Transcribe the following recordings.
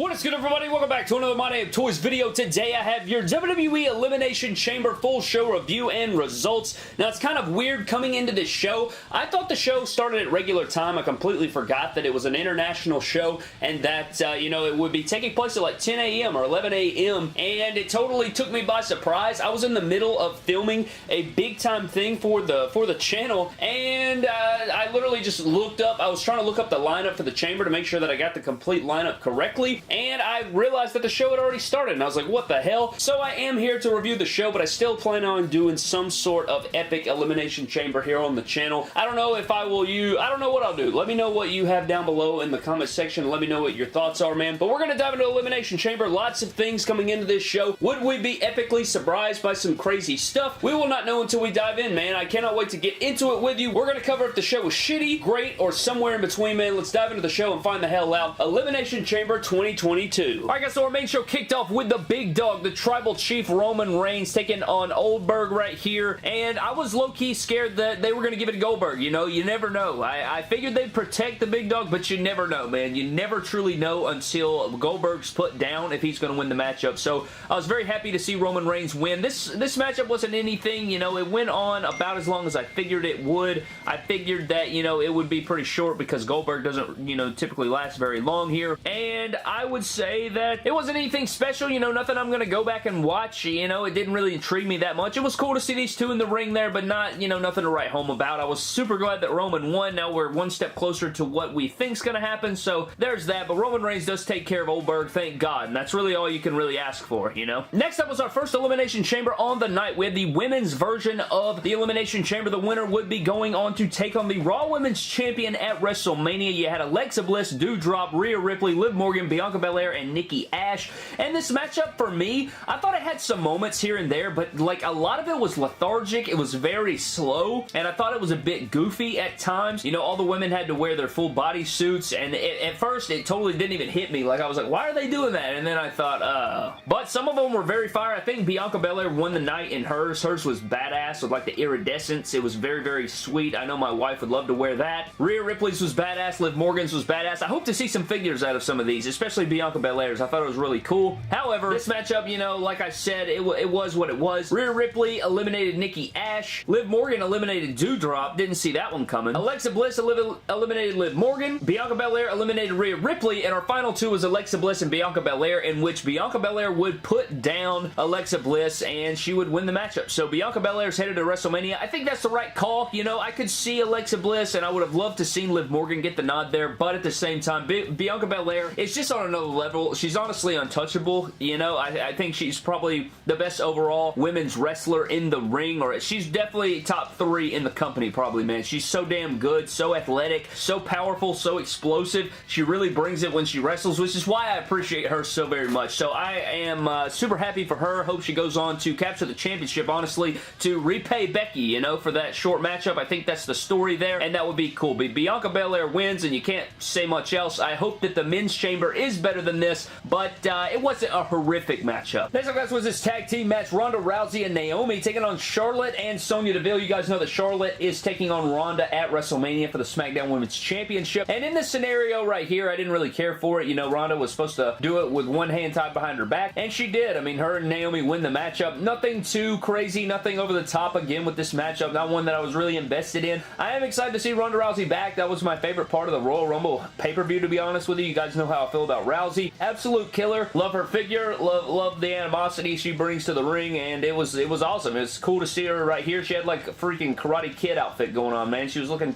What is good, everybody? Welcome back to another My Name Toys video. Today I have your WWE Elimination Chamber full show review and results. Now, it's kind of weird coming into this show. I thought the show started at regular time. I completely forgot that it was an international show and that, you know, it would be taking place at like 10 a.m. or 11 a.m. and it totally took me by surprise. I was in the middle of filming a big-time thing for the channel and I literally just looked up. I was trying to look up the lineup for the chamber to make sure that I got the complete lineup correctly. And I realized that the show had already started, and I was like, what the hell? So I am here to review the show, but I still plan on doing some sort of epic Elimination Chamber here on the channel. I don't know if I will I don't know what I'll do. Let me know what you have down below in the comment section. Let me know what your thoughts are, man. But we're going to dive into Elimination Chamber. Lots of things coming into this show. Would we be epically surprised by some crazy stuff? We will not know until we dive in, man. I cannot wait to get into it with you. We're going to cover if the show was shitty, great, or somewhere in between, man. Let's dive into the show and find the hell out. Elimination Chamber 2022. Alright guys, so our main show kicked off with the big dog, the Tribal Chief Roman Reigns taking on Goldberg right here, and I was low-key scared that they were going to give it to Goldberg. You know, you never know. I figured they'd protect the big dog, but you never know, man. You never truly know until Goldberg's put down if he's going to win the matchup, so I was very happy to see Roman Reigns win. This matchup wasn't anything, you know, it went on about as long as I figured it would. I figured that, you know, it would be pretty short because Goldberg doesn't, you know, typically last very long here, and I would say that it wasn't anything special, you know, nothing I'm going to go back and watch, you know, it didn't really intrigue me that much. It was cool to see these two in the ring there, but not, you know, nothing to write home about. I was super glad that Roman won. Now we're one step closer to what we think's going to happen, so there's that, but Roman Reigns does take care of Goldberg, thank God, and that's really all you can really ask for, you know. Next up was our first Elimination Chamber on the night. We had the women's version of the Elimination Chamber. The winner would be going on to take on the Raw Women's Champion at WrestleMania. You had Alexa Bliss, Doudrop, Rhea Ripley, Liv Morgan, Bianca Belair, and Nikki Ash. And this matchup for me, I thought it had some moments here and there, but like a lot of it was lethargic. It was very slow, and I thought it was a bit goofy at times. You know, all the women had to wear their full body suits, and at first it totally didn't even hit me. Like I was like, why are they doing that? And then I thought, but some of them were very fire. I think Bianca Belair won the night in hers. Hers was badass with like the iridescence. It was very, very sweet. I know my wife would love to wear that. Rhea Ripley's was badass. Liv Morgan's was badass. I hope to see some figures out of some of these, especially Bianca Belair's. I thought it was really cool. However, this matchup, you know, like I said, it was what it was. Rhea Ripley eliminated Nikki Ash. Liv Morgan eliminated Doudrop. Didn't see that one coming. Alexa Bliss eliminated Liv Morgan. Bianca Belair eliminated Rhea Ripley. And our final two was Alexa Bliss and Bianca Belair, in which Bianca Belair would put down Alexa Bliss and she would win the matchup. So Bianca Belair's headed to WrestleMania. I think that's the right call. You know, I could see Alexa Bliss and I would have loved to see Liv Morgan get the nod there, but at the same time, Bianca Belair is just on another level. She's honestly untouchable. You know, I think she's probably the best overall women's wrestler in the ring, or she's definitely top 3 in the company probably, man. She's so damn good, so athletic, so powerful, so explosive. She really brings it when she wrestles, which is why I appreciate her so very much. So I am super happy for her. Hope she goes on to capture the championship, honestly, to repay Becky, you know, for that short matchup. I think that's the story there, and that would be cool. But Bianca Belair wins, and you can't say much else. I hope that the men's chamber is better than this, but it wasn't a horrific matchup. Next up, guys, was this tag team match. Ronda Rousey and Naomi taking on Charlotte and Sonya Deville. You guys know that Charlotte is taking on Ronda at WrestleMania for the Smackdown Women's Championship. And in this scenario right here, I didn't really care for it. You know, Ronda was supposed to do it with one hand tied behind her back, and she did. I mean, her and Naomi win the matchup. Nothing too crazy, nothing over the top again with this matchup. Not one that I was really invested in. I am excited to see Ronda Rousey back. That was my favorite part of the Royal Rumble pay-per-view, to be honest with you. You guys know how I feel about Rousey. Absolute killer. Love her figure. Love the animosity she brings to the ring, and it was awesome. It was cool to see her right here. She had like a freaking Karate Kid outfit going on, man. She was looking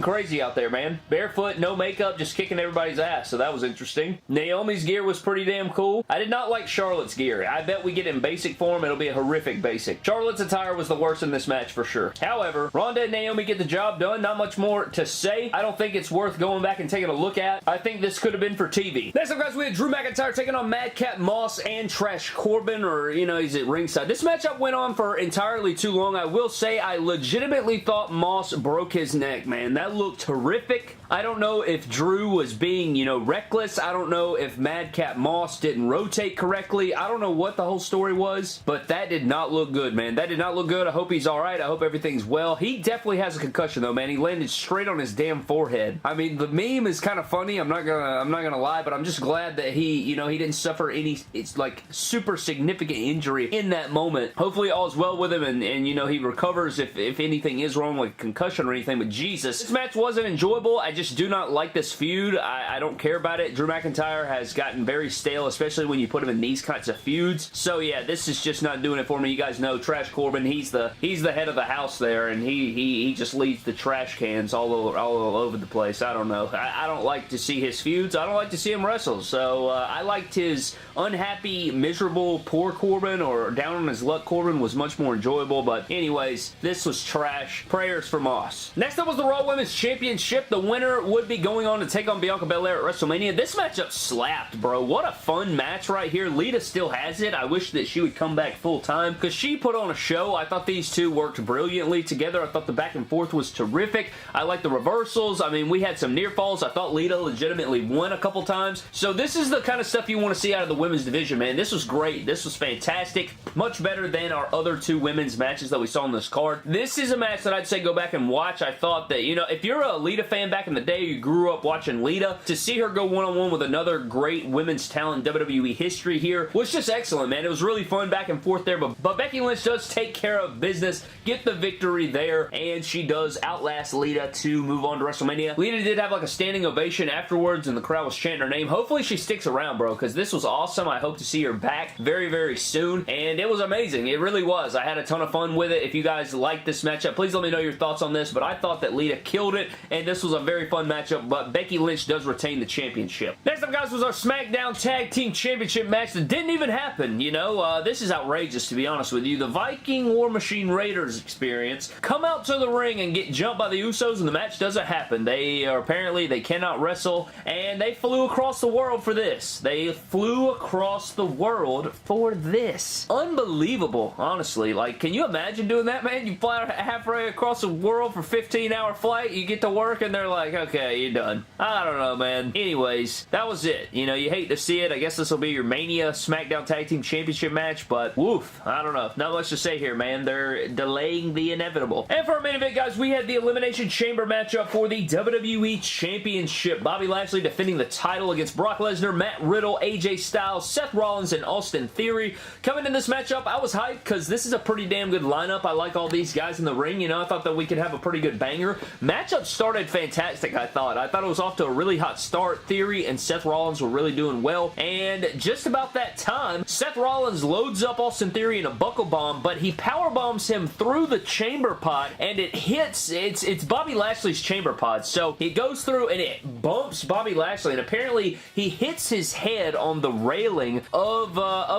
crazy out there, man. Barefoot, no makeup, just kicking everybody's ass, so that was interesting. Naomi's gear was pretty damn cool. I did not like Charlotte's gear. I bet we get in basic form, it'll be a horrific basic. Charlotte's attire was the worst in this match for sure. However, Ronda and Naomi get the job done. Not much more to say. I don't think it's worth going back and taking a look at. I think this could have been for TV. Next up, guys, we had Drew McIntyre taking on Madcap Moss and Trash Corbin, or, you know, he's at ringside. This matchup went on for entirely too long. wrong. I will say I legitimately thought Moss broke his neck, man. That looked horrific. I don't know if Drew was being, you know, reckless. I don't know if Madcap Moss didn't rotate correctly. I don't know what the whole story was, but that did not look good, man. That did not look good. I hope he's alright. I hope everything's well. He definitely has a concussion, though, man. He landed straight on his damn forehead. I mean, the meme is kind of funny. I'm not gonna lie, but I'm just glad that he, you know, he didn't suffer any, it's like, super significant injury in that moment. Hopefully all's well with him, and you know, he recovers if anything is wrong, like concussion or anything, but Jesus. This match wasn't enjoyable. I just do not like this feud. I don't care about it. Drew McIntyre has gotten very stale, especially when you put him in these kinds of feuds. So yeah, this is just not doing it for me. You guys know Trash Corbin, he's the head of the house there, and he just leaves the trash cans all over the place. I don't know. I don't like to see his feuds. I don't like to see him wrestle. So I liked his unhappy, miserable, poor Corbin, or down on his luck Corbin was much more enjoyable. But anyways, this was trash. Prayers for Moss. Next up was the Raw Women's Championship. The winner would be going on to take on Bianca Belair at WrestleMania. This matchup slapped, bro. What a fun match right here. Lita still has it. I wish that she would come back full time because she put on a show. I thought these two worked brilliantly together. I thought the back and forth was terrific. I like the reversals. I mean, we had some near falls. I thought Lita legitimately won a couple times. So this is the kind of stuff you want to see out of the women's division, man. This was great. This was fantastic. Much better than our other two women's matches that we saw on this card. This is a match that I'd say go back and watch. I thought that, you know, if you're a Lita fan back in the day, you grew up watching Lita, to see her go one-on-one with another great women's talent in WWE history here was just excellent, man. It was really fun back and forth there, but Becky Lynch does take care of business, get the victory there, and she does outlast Lita to move on to WrestleMania. Lita did have like a standing ovation afterwards, and the crowd was chanting her name. Hopefully she sticks around, bro, because this was awesome. I hope to see her back very, very soon, and it was amazing. It really was. I had a ton of fun with it. If you guys liked this matchup, please let me know your thoughts on this, but I thought that Lita killed it, and this was a very fun matchup, but Becky Lynch does retain the championship. Next up, guys, was our Smackdown Tag Team Championship match that didn't even happen, you know. This is outrageous, to be honest with you. The Viking War Machine Raiders experience come out to the ring and get jumped by the Usos, and the match doesn't happen. Apparently, they cannot wrestle, and they flew across the world for this. They flew across the world for this. Unbelievable, honestly. Like, can you imagine doing that, man? You fly halfway across the world for a 15-hour flight, you get to work, and they're like, okay, you're done. I don't know, man. Anyways, that was it. You know, you hate to see it. I guess this will be your Mania Smackdown Tag Team Championship match, but woof, I don't know. Not much to say here, man. They're delaying the inevitable. And for our main event, guys, we had the Elimination Chamber matchup for the WWE Championship. Bobby Lashley defending the title against Brock Lesnar, Matt Riddle, AJ Styles, Seth Rollins, and Austin Theory. Coming in this matchup, I was hyped because this is a pretty damn good lineup. I like all these guys in the ring. You know, I thought that we could have a pretty good banger. Matchup started fantastic, I thought. I thought it was off to a really hot start. Theory and Seth Rollins were really doing well, and just about that time, Seth Rollins loads up Austin Theory in a buckle bomb, but he power bombs him through the chamber pod, and it hits, it's Bobby Lashley's chamber pod, so it goes through and it bumps Bobby Lashley, and apparently he hits his head on the railing of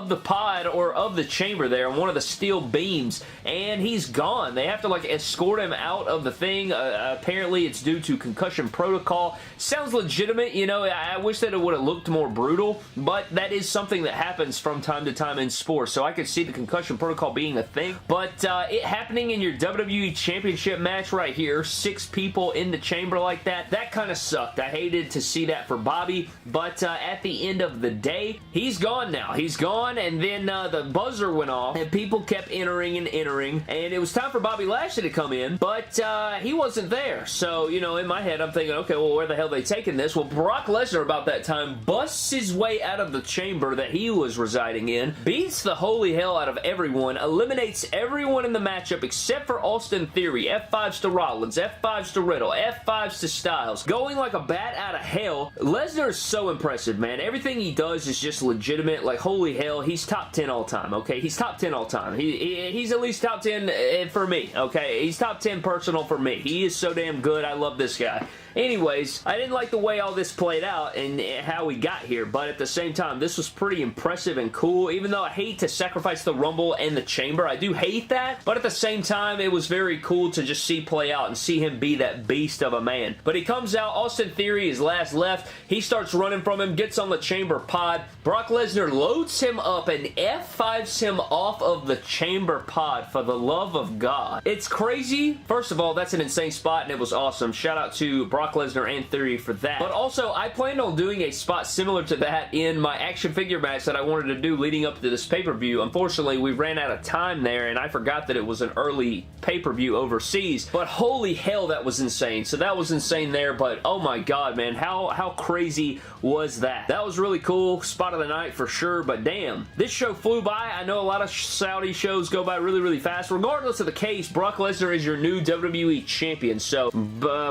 the pod, or of the chamber there, on one of the steel beams, and he's gone. They have to like escort him out of the thing. Apparently it's due to concussion protocol. Sounds legitimate, you know. I wish that it would have looked more brutal, but that is something that happens from time to time in sports, so I could see the concussion protocol being a thing, but it happening in your WWE Championship match right here, 6 people in the chamber like that, that kind of sucked. I hated to see that for Bobby, but at the end of the day, he's gone now. He's gone, and then the buzzer went off, and people kept entering and entering, and it was time for Bobby Lashley to come in, but he wasn't there, so, you know, in my head, I'm thinking, okay, well, where the hell are they taking this? Well, Brock Lesnar, about that time, busts his way out of the chamber that he was residing in, beats the holy hell out of everyone, eliminates everyone in the matchup except for Austin Theory, F5s to Rollins, F5s to Riddle, F5s to Styles, going like a bat out of hell. Lesnar is so impressive, man. Everything he does is just legitimate. Like, holy hell, he's top 10 all time, okay? He's top 10 all time. He's at least top 10 for me, okay? He's top 10 personal for me. He is so damn good. I love this guy. anyways, I didn't like the way all this played out and how we got here, but at the same time, this was pretty impressive and cool. Even though I hate to sacrifice the Rumble and the Chamber, I do hate that, but at the same time, it was very cool to just see play out and see him be that beast of a man. But he comes out, Austin Theory is last left, he starts running from him, gets on the Chamber pod, Brock Lesnar loads him up and F5s him off of the Chamber pod, for the love of God. It's crazy. First of all, that's an insane spot and it was awesome. Shout out to Brock Lesnar and Theory for that. But also, I planned on doing a spot similar to that in my action figure match that I wanted to do leading up to this pay-per-view. Unfortunately, we ran out of time there and I forgot that it was an early pay-per-view overseas, but holy hell, that was insane. So that was insane there, but oh my God, man, how crazy was that? That was really cool. Spot of the night for sure, but damn, this show flew by. I know a lot of Saudi shows go by really, really fast. Regardless of the case, Brock Lesnar is your new WWE Champion, so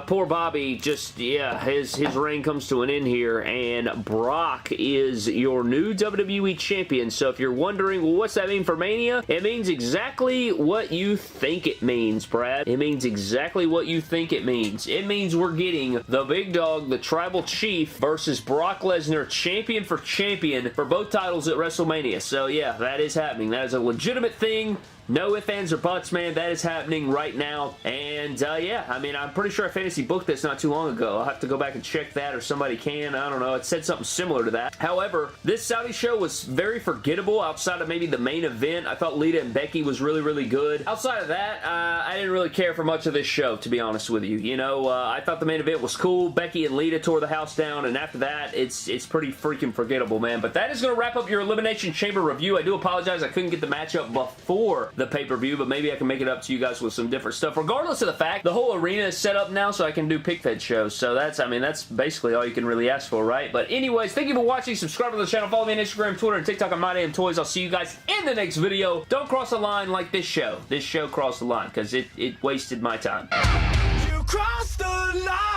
poor Bobby, just, yeah, his reign comes to an end here, and Brock is your new WWE Champion. So if you're wondering, well, what's that mean for Mania? It means exactly what you think it means, Brad. It means exactly what you think it means. It means we're getting the big dog, the Tribal Chief, versus Brock Lesnar, champion for both titles at WrestleMania. So yeah, that is happening. That is a legitimate thing. No ifs, ands, or buts, man. That is happening right now. And, yeah, I mean, I'm pretty sure I fantasy booked this not too long ago. I'll have to go back and check that, or somebody can. I don't know. It said something similar to that. However, this Saudi show was very forgettable outside of maybe the main event. I thought Lita and Becky was really, really good. Outside of that, I didn't really care for much of this show, to be honest with you. You know, I thought the main event was cool. Becky and Lita tore the house down, and after that, it's pretty freaking forgettable, man. But that is going to wrap up your Elimination Chamber review. I do apologize. I couldn't get the matchup before the pay-per-view, but maybe I can make it up to you guys with some different stuff. Regardless of the fact, the whole arena is set up now so I can do pick-fed shows. So that's, I mean, that's basically all you can really ask for, right? But anyways, thank you for watching. Subscribe to the channel. Follow me on Instagram, Twitter, and TikTok on My Damn Toys. I'll see you guys in the next video. Don't cross the line like this show. This show crossed the line because it wasted my time. You crossed the line.